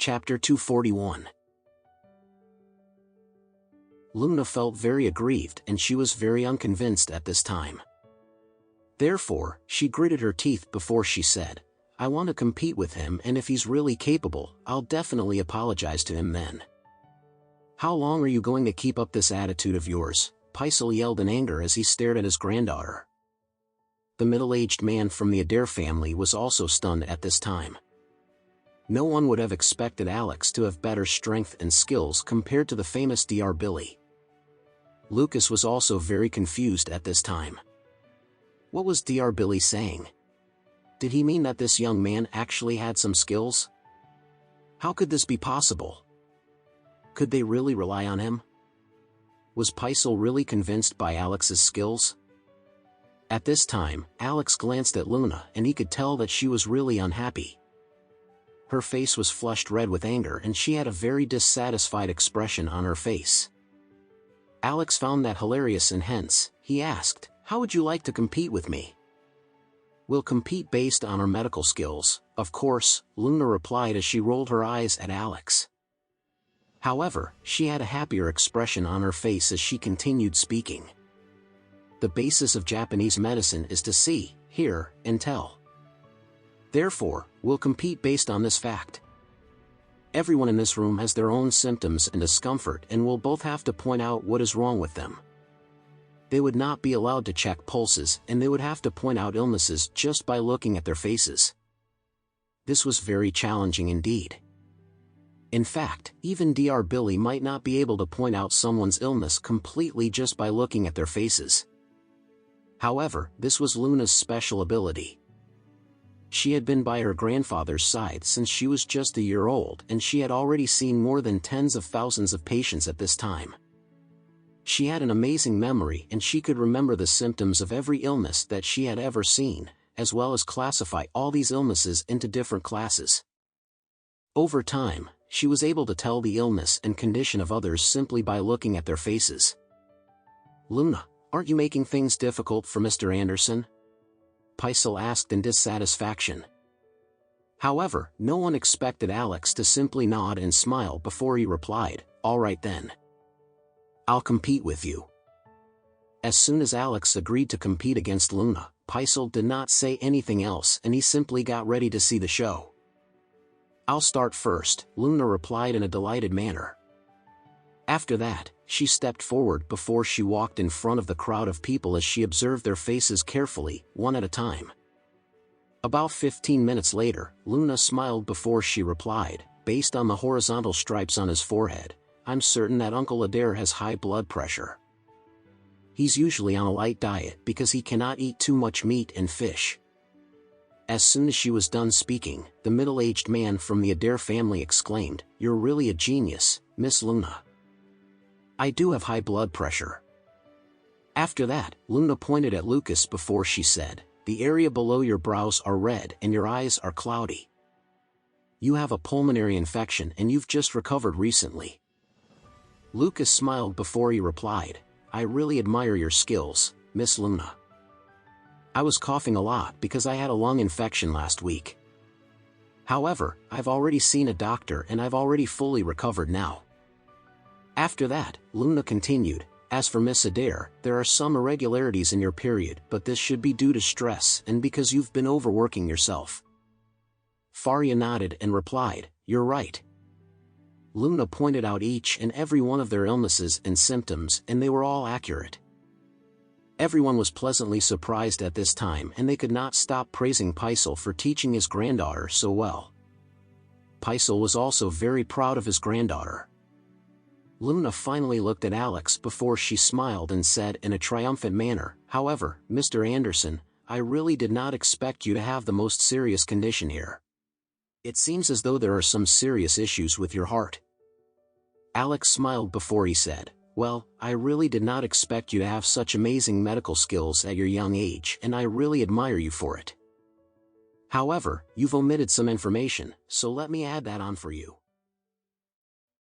Chapter 241. Luna felt very aggrieved and she was very unconvinced at this time. Therefore, she gritted her teeth before she said, "I want to compete with him, and if he's really capable, I'll definitely apologize to him then." "How long are you going to keep up this attitude of yours?" Paisal yelled in anger as he stared at his granddaughter. The middle-aged man from the Adair family was also stunned at this time. No one would have expected Alex to have better strength and skills compared to the famous Dr. Billy. Lucas was also very confused at this time. What was Dr. Billy saying? Did he mean that this young man actually had some skills? How could this be possible? Could they really rely on him? Was Paisal really convinced by Alex's skills? At this time, Alex glanced at Luna and he could tell that she was really unhappy. Her face was flushed red with anger and she had a very dissatisfied expression on her face. Alex found that hilarious and hence, he asked, "How would you like to compete with me?" "We'll compete based on our medical skills, of course," Luna replied as she rolled her eyes at Alex. However, she had a happier expression on her face as she continued speaking. "The basis of Japanese medicine is to see, hear, and tell. Therefore, we'll compete based on this fact. Everyone in this room has their own symptoms and discomfort and we'll both have to point out what is wrong with them. They would not be allowed to check pulses and they would have to point out illnesses just by looking at their faces." This was very challenging indeed. In fact, even Dr. Billy might not be able to point out someone's illness completely just by looking at their faces. However, this was Luna's special ability. She had been by her grandfather's side since she was just a year old and she had already seen more than tens of thousands of patients at this time. She had an amazing memory and she could remember the symptoms of every illness that she had ever seen, as well as classify all these illnesses into different classes. Over time, she was able to tell the illness and condition of others simply by looking at their faces. "Luna, aren't you making things difficult for Mr. Anderson?" Paisal asked in dissatisfaction. However, no one expected Alex to simply nod and smile before he replied, "All right then. I'll compete with you." As soon as Alex agreed to compete against Luna, Paisal did not say anything else and he simply got ready to see the show. "I'll start first," Luna replied in a delighted manner. After that, she stepped forward before she walked in front of the crowd of people as she observed their faces carefully, one at a time. About 15 minutes later, Luna smiled before she replied, "Based on the horizontal stripes on his forehead, I'm certain that Uncle Adair has high blood pressure. He's usually on a light diet because he cannot eat too much meat and fish." As soon as she was done speaking, the middle-aged man from the Adair family exclaimed, "You're really a genius, Miss Luna. I do have high blood pressure." After that, Luna pointed at Lucas before she said, "The area below your brows are red and your eyes are cloudy. You have a pulmonary infection and you've just recovered recently." Lucas smiled before he replied, "I really admire your skills, Miss Luna. I was coughing a lot because I had a lung infection last week. However, I've already seen a doctor and I've already fully recovered now." After that, Luna continued, "As for Miss Adair, there are some irregularities in your period, but this should be due to stress and because you've been overworking yourself." Faria nodded and replied, "You're right." Luna pointed out each and every one of their illnesses and symptoms and they were all accurate. Everyone was pleasantly surprised at this time and they could not stop praising Paisal for teaching his granddaughter so well. Paisal was also very proud of his granddaughter. Luna finally looked at Alex before she smiled and said in a triumphant manner, "However, Mr. Anderson, I really did not expect you to have the most serious condition here. It seems as though there are some serious issues with your heart." Alex smiled before he said, "Well, I really did not expect you to have such amazing medical skills at your young age and I really admire you for it. However, you've omitted some information, so let me add that on for you.